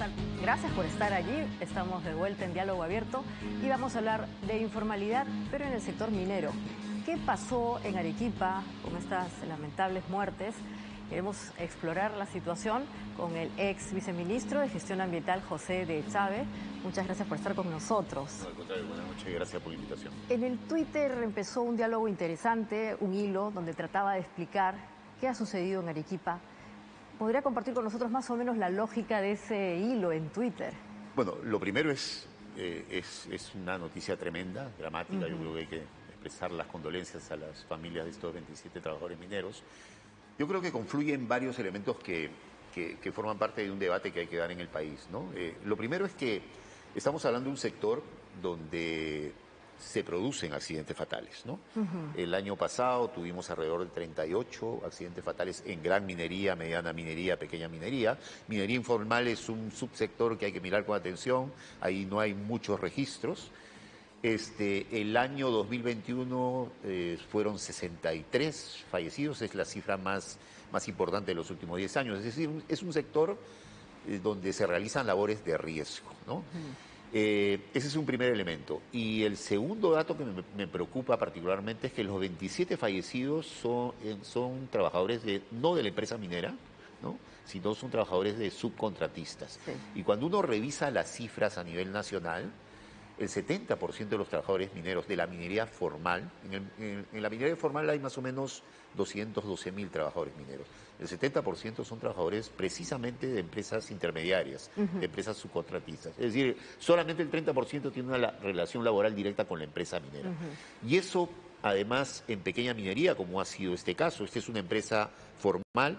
César, gracias por estar allí. Estamos de vuelta en Diálogo Abierto y vamos a hablar de informalidad, pero en el sector minero. ¿Qué pasó en Arequipa con estas lamentables muertes? Queremos explorar la situación con el ex viceministro de Gestión Ambiental, José de Chávez. Muchas gracias por estar con nosotros. No, al contrario, buenas noches, gracias por la invitación. En el Twitter empezó un diálogo interesante, un hilo, donde trataba de explicar qué ha sucedido en Arequipa. ¿Podría compartir con nosotros más o menos la lógica de ese hilo en Twitter? Bueno, lo primero es una noticia tremenda, dramática. Yo creo que hay que expresar las condolencias a las familias de estos 27 trabajadores mineros. Yo creo que confluyen varios elementos que forman parte de un debate que hay que dar en el país, ¿no? Lo primero es que estamos hablando de un sector donde se producen accidentes fatales, ¿no? El año pasado tuvimos alrededor de 38 accidentes fatales en gran minería, mediana minería, pequeña minería. Minería informal es un subsector que hay que mirar con atención, ahí no hay muchos registros. El año 2021 fueron 63 fallecidos, es la cifra más importante de los últimos 10 años. Es decir, es un sector donde se realizan labores de riesgo, ¿no? Ese es un primer elemento. Y el segundo dato que me preocupa particularmente es que los 27 fallecidos son trabajadores no de la empresa minera, ¿no?, sino son trabajadores de subcontratistas. Sí. Y cuando uno revisa las cifras a nivel nacional, el 70% de los trabajadores mineros de la minería formal, en la minería formal hay más o menos 212.000 trabajadores mineros. El 70% son trabajadores precisamente de empresas intermediarias, de empresas subcontratistas. Es decir, solamente el 30% tiene una relación laboral directa con la empresa minera. Y eso, además, en pequeña minería, como ha sido este caso, esta es una empresa formal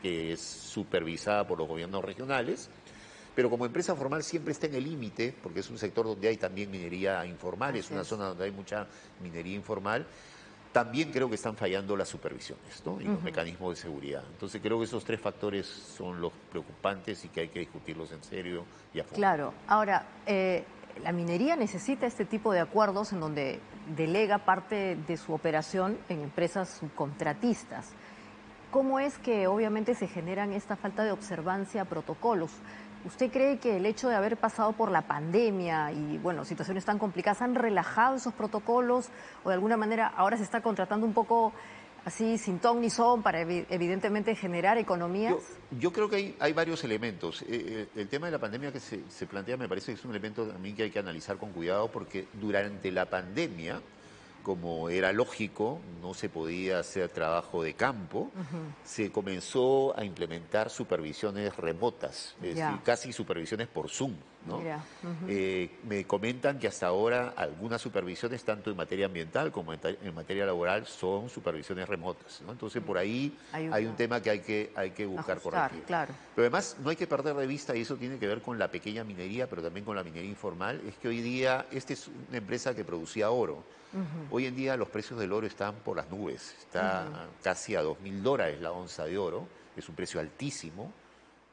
que es supervisada por los gobiernos regionales, pero como empresa formal siempre está en el límite, porque es un sector donde hay también minería informal, es una zona donde hay mucha minería informal. También creo que están fallando las supervisiones, ¿no?, y los mecanismos de seguridad. Entonces creo que esos tres factores son los preocupantes y que hay que discutirlos en serio y a fondo. Claro. Ahora, la minería necesita este tipo de acuerdos en donde delega parte de su operación en empresas subcontratistas. ¿Cómo es que obviamente se generan esta falta de observancia a protocolos? ¿Usted cree que el hecho de haber pasado por la pandemia y, bueno, situaciones tan complicadas, han relajado esos protocolos o de alguna manera ahora se está contratando un poco así sin ton ni son para evidentemente generar economías? Yo creo que hay varios elementos. El tema de la pandemia que se plantea me parece que es un elemento también que hay que analizar con cuidado, porque durante la pandemia, como era lógico, no se podía hacer trabajo de campo, se comenzó a implementar supervisiones remotas, es decir, casi supervisiones por Zoom, ¿no? Me comentan que hasta ahora algunas supervisiones, tanto en materia ambiental como en materia laboral, son supervisiones remotas, ¿no? Entonces, por ahí hay un tema que hay que buscar corregir. Claro. Pero además no hay que perder de vista, y eso tiene que ver con la pequeña minería, pero también con la minería informal, es que hoy día esta es una empresa que producía oro. Hoy en día los precios del oro están por las nubes, está casi a $2.000 la onza de oro, es un precio altísimo,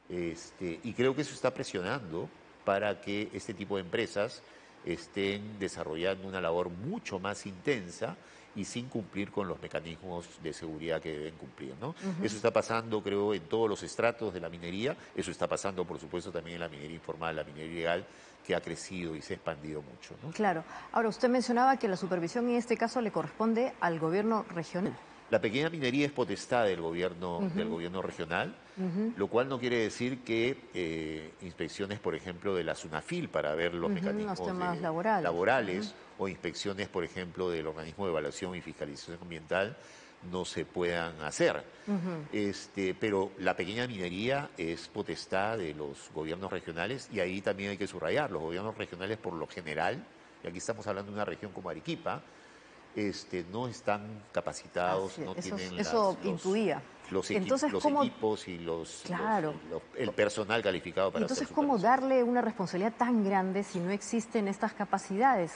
y creo que eso está presionando para que este tipo de empresas estén desarrollando una labor mucho más intensa y sin cumplir con los mecanismos de seguridad que deben cumplir, ¿no? Eso está pasando, creo, en todos los estratos de la minería. Eso está pasando, por supuesto, también en la minería informal, la minería ilegal, que ha crecido y se ha expandido mucho, ¿no? Claro. Ahora, usted mencionaba que la supervisión en este caso le corresponde al gobierno regional. La pequeña minería es potestad del gobierno regional, lo cual no quiere decir que inspecciones, por ejemplo, de la SUNAFIL para ver los mecanismos laborales o inspecciones, por ejemplo, del organismo de evaluación y fiscalización ambiental no se puedan hacer. Pero la pequeña minería es potestad de los gobiernos regionales, y ahí también hay que subrayar, los gobiernos regionales por lo general, y aquí estamos hablando de una región como Arequipa, no están capacitados, no tienen los equipos y el personal calificado para hacer entonces, ¿cómo darle una responsabilidad tan grande si no existen estas capacidades?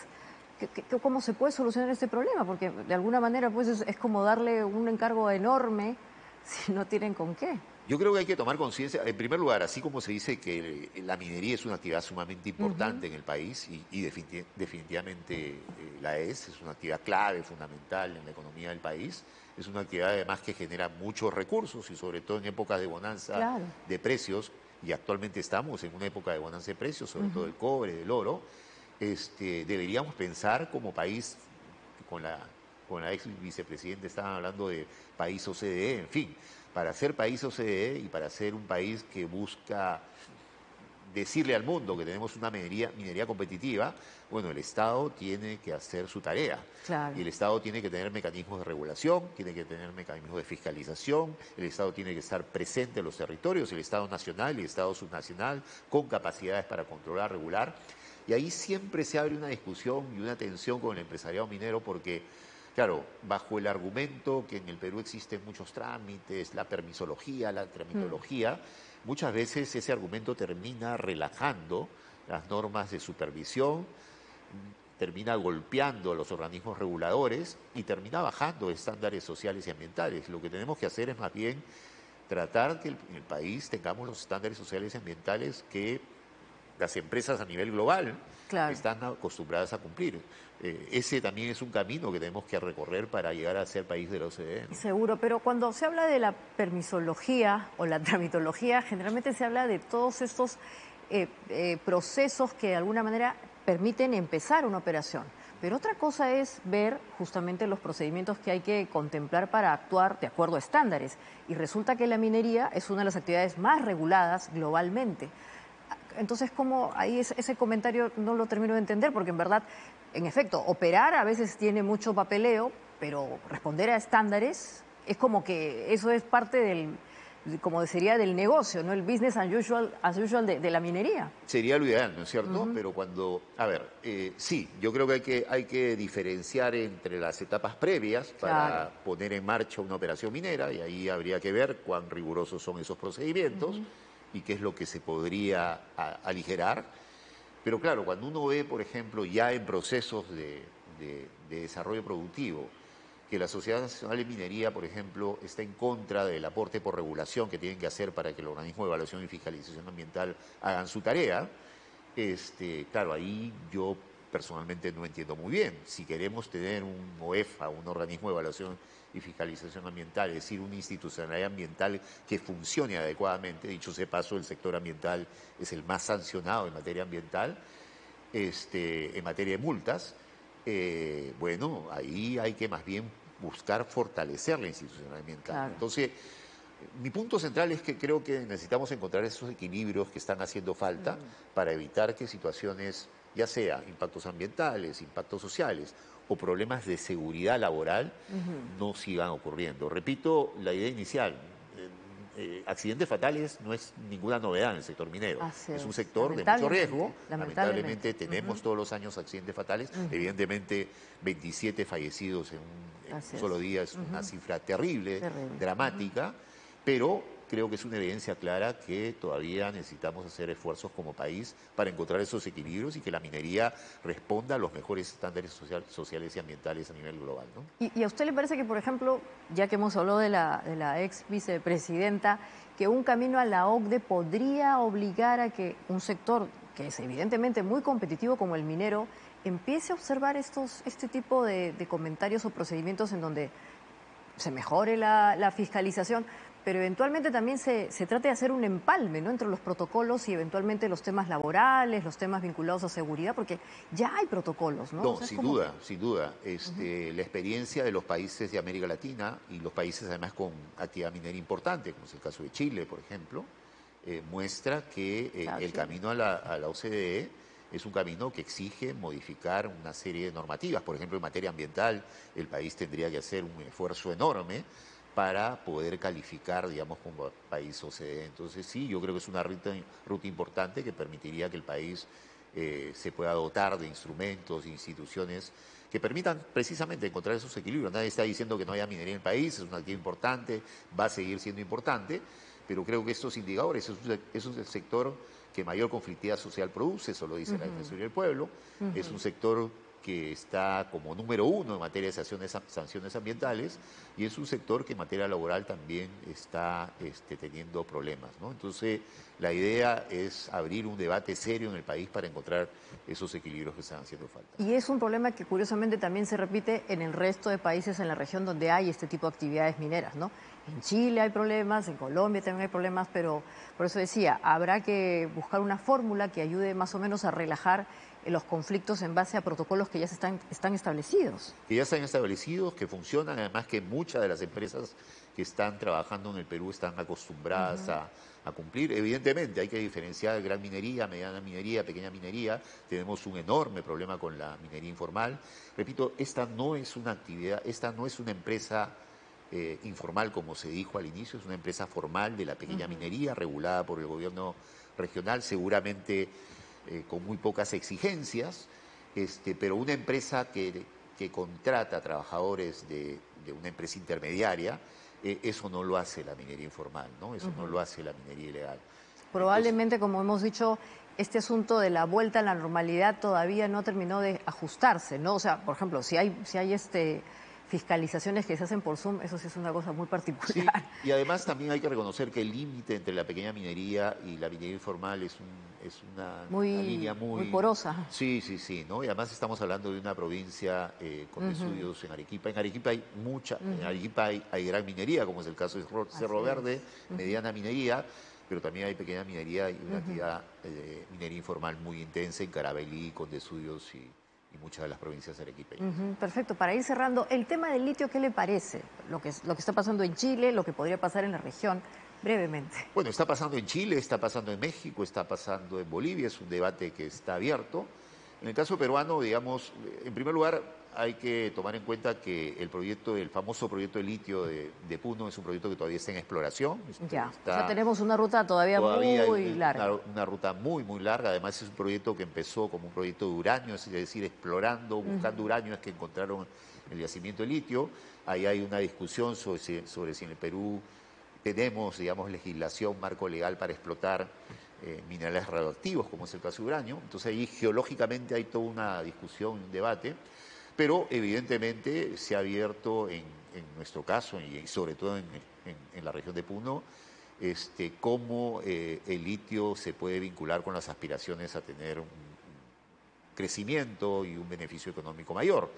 ¿Cómo se puede solucionar este problema? Porque de alguna manera pues es como darle un encargo enorme si no tienen con qué. Yo creo que hay que tomar conciencia, en primer lugar, así como se dice que la minería es una actividad sumamente importante en el país, y definitivamente la es una actividad clave, fundamental en la economía del país. Es una actividad además que genera muchos recursos, y sobre todo en épocas de bonanza de precios, y actualmente estamos en una época de bonanza de precios, sobre todo del cobre, del oro, deberíamos pensar como país, con la ex vicepresidenta estaban hablando de país OCDE, en fin, para ser país OCDE y para ser un país que busca decirle al mundo que tenemos una minería competitiva, bueno, el Estado tiene que hacer su tarea. Claro. Y el Estado tiene que tener mecanismos de regulación, tiene que tener mecanismos de fiscalización, el Estado tiene que estar presente en los territorios, el Estado nacional y el Estado subnacional, con capacidades para controlar, regular. Y ahí siempre se abre una discusión y una tensión con el empresariado minero porque, claro, bajo el argumento que en el Perú existen muchos trámites, la permisología, la tramitología, muchas veces ese argumento termina relajando las normas de supervisión, termina golpeando a los organismos reguladores y termina bajando estándares sociales y ambientales. Lo que tenemos que hacer es más bien tratar que en el país tengamos los estándares sociales y ambientales que las empresas a nivel global están acostumbradas a cumplir. Ese también es un camino que tenemos que recorrer para llegar a ser país de la OCDE, ¿no? Seguro, pero cuando se habla de la permisología o la tramitología, generalmente se habla de todos estos procesos que de alguna manera permiten empezar una operación. Pero otra cosa es ver justamente los procedimientos que hay que contemplar para actuar de acuerdo a estándares. Y resulta que la minería es una de las actividades más reguladas globalmente. Entonces, ¿cómo ahí ese comentario no lo termino de entender? Porque en verdad, en efecto, operar a veces tiene mucho papeleo, pero responder a estándares es como que eso es parte del, como sería del negocio, ¿no? El business as usual de la minería. Sería lo ideal, ¿no es cierto? Pero cuando, a ver, sí, yo creo que hay que diferenciar entre las etapas previas para poner en marcha una operación minera, y ahí habría que ver cuán rigurosos son esos procedimientos y qué es lo que se podría aligerar. Pero claro, cuando uno ve, por ejemplo, ya en procesos de desarrollo productivo, que la Sociedad Nacional de Minería, por ejemplo, está en contra del aporte por regulación que tienen que hacer para que el organismo de evaluación y fiscalización ambiental hagan su tarea, claro, ahí yo personalmente no entiendo muy bien. Si queremos tener un OEFA, un organismo de evaluación y fiscalización ambiental, es decir, una institucionalidad ambiental que funcione adecuadamente, dicho sea paso, el sector ambiental es el más sancionado en materia ambiental, en materia de multas, bueno, ahí hay que más bien buscar fortalecer la institucionalidad ambiental. Claro. Entonces, mi punto central es que creo que necesitamos encontrar esos equilibrios que están haciendo falta para evitar que situaciones, ya sea impactos ambientales, impactos sociales o problemas de seguridad laboral, no sigan ocurriendo. Repito la idea inicial. Accidentes fatales no es ninguna novedad en el sector minero. Es un sector de mucho riesgo. Lamentablemente tenemos todos los años accidentes fatales. Evidentemente, 27 fallecidos en un solo día es una cifra terrible, dramática, pero creo que es una evidencia clara que todavía necesitamos hacer esfuerzos como país para encontrar esos equilibrios y que la minería responda a los mejores estándares sociales y ambientales a nivel global, ¿no? ¿Y a usted le parece que, por ejemplo, ya que hemos hablado de la ex vicepresidenta, que un camino a la OCDE podría obligar a que un sector que es evidentemente muy competitivo como el minero empiece a observar este tipo de comentarios o procedimientos en donde se mejore la fiscalización, pero eventualmente también se trata de hacer un empalme, ¿no?, entre los protocolos y eventualmente los temas laborales, los temas vinculados a seguridad, porque ya hay protocolos, ¿no? No, o sea, sin duda, sin duda. La experiencia de los países de América Latina y los países además con actividad minera importante, como es el caso de Chile, por ejemplo, muestra que el camino a la OCDE es un camino que exige modificar una serie de normativas. Por ejemplo, en materia ambiental, el país tendría que hacer un esfuerzo enorme para poder calificar, digamos, como país OCDE. Entonces, sí, yo creo que es una ruta importante que permitiría que el país se pueda dotar de instrumentos, instituciones que permitan precisamente encontrar esos equilibrios. Nadie está diciendo que no haya minería en el país, es una actividad importante, va a seguir siendo importante, pero creo que estos indicadores, es el sector que mayor conflictividad social produce, eso lo dice la Defensoría del Pueblo, es un sector que está como número uno en materia de sanciones ambientales y es un sector que en materia laboral también está teniendo problemas, ¿no? Entonces, la idea es abrir un debate serio en el país para encontrar esos equilibrios que están haciendo falta. Y es un problema que curiosamente también se repite en el resto de países en la región donde hay este tipo de actividades mineras, ¿no? En Chile hay problemas, en Colombia también hay problemas, pero por eso decía, habrá que buscar una fórmula que ayude más o menos a relajar los conflictos en base a protocolos que ya están establecidos. Que ya están establecidos, que funcionan, además que muchas de las empresas que están trabajando en el Perú están acostumbradas a cumplir. Evidentemente hay que diferenciar gran minería, mediana minería, pequeña minería. Tenemos un enorme problema con la minería informal. Repito, esta no es una actividad, esta no es una empresa informal como se dijo al inicio, es una empresa formal de la pequeña minería regulada por el gobierno regional, seguramente con muy pocas exigencias, pero una empresa que contrata trabajadores de una empresa intermediaria, eso no lo hace la minería informal, ¿no? Eso no lo hace la minería ilegal. Probablemente, como hemos dicho, este asunto de la vuelta a la normalidad todavía no terminó de ajustarse, ¿no? O sea, por ejemplo, si hay fiscalizaciones que se hacen por Zoom, eso sí es una cosa muy particular. Sí, y además también hay que reconocer que el límite entre la pequeña minería y la minería informal es una línea muy porosa. Sí, ¿no? Y además estamos hablando de una provincia con estudios en Arequipa. En Arequipa hay en Arequipa hay gran minería, como es el caso de Cerro Verde, mediana minería, pero también hay pequeña minería y una actividad minería informal muy intensa en Carabalí, Conde Estudios y muchas de las provincias arequipeñas. Perfecto. Para ir cerrando, el tema del litio, ¿qué le parece? Lo que está pasando en Chile, lo que podría pasar en la región, brevemente. Bueno, está pasando en Chile, está pasando en México, está pasando en Bolivia, es un debate que está abierto. En el caso peruano, digamos, en primer lugar, hay que tomar en cuenta que el famoso proyecto de litio de Puno es un proyecto que todavía está en exploración. O sea, tenemos una ruta todavía muy larga. Una ruta muy, muy larga. Además, es un proyecto que empezó como un proyecto de uranio, es decir, explorando, buscando uranio, es que encontraron el yacimiento de litio. Ahí hay una discusión sobre si en el Perú tenemos, digamos, legislación, marco legal para explotar minerales radioactivos, como es el caso de uranio. Entonces, ahí geológicamente hay toda una discusión, un debate. Pero evidentemente se ha abierto en nuestro caso y sobre todo en la región de Puno, cómo el litio se puede vincular con las aspiraciones a tener un crecimiento y un beneficio económico mayor.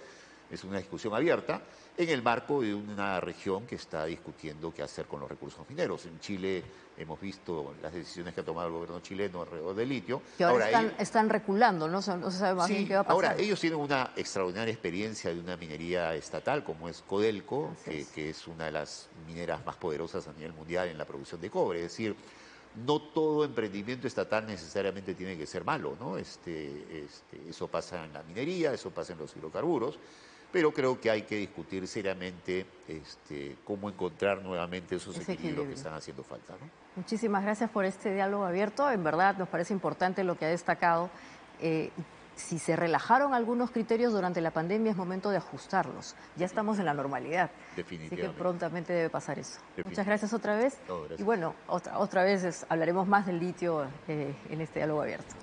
Es una discusión abierta en el marco de una región que está discutiendo qué hacer con los recursos mineros. En Chile hemos visto las decisiones que ha tomado el gobierno chileno alrededor del litio. Que ahora están reculando, ¿no? No se sabe más bien qué va a pasar. Ahora, ellos tienen una extraordinaria experiencia de una minería estatal como es Codelco, que es una de las mineras más poderosas a nivel mundial en la producción de cobre. Es decir, no todo emprendimiento estatal necesariamente tiene que ser malo, ¿no? Eso pasa en la minería, eso pasa en los hidrocarburos, pero creo que hay que discutir seriamente cómo encontrar nuevamente esos equilibrios que están haciendo falta, ¿no? Muchísimas gracias por este diálogo abierto. En verdad nos parece importante lo que ha destacado. Si se relajaron algunos criterios durante la pandemia, es momento de ajustarlos. Ya estamos en la normalidad. Definitivamente. Así que prontamente debe pasar eso. Muchas gracias otra vez. No, gracias. Y bueno, otra vez hablaremos más del litio en este diálogo abierto.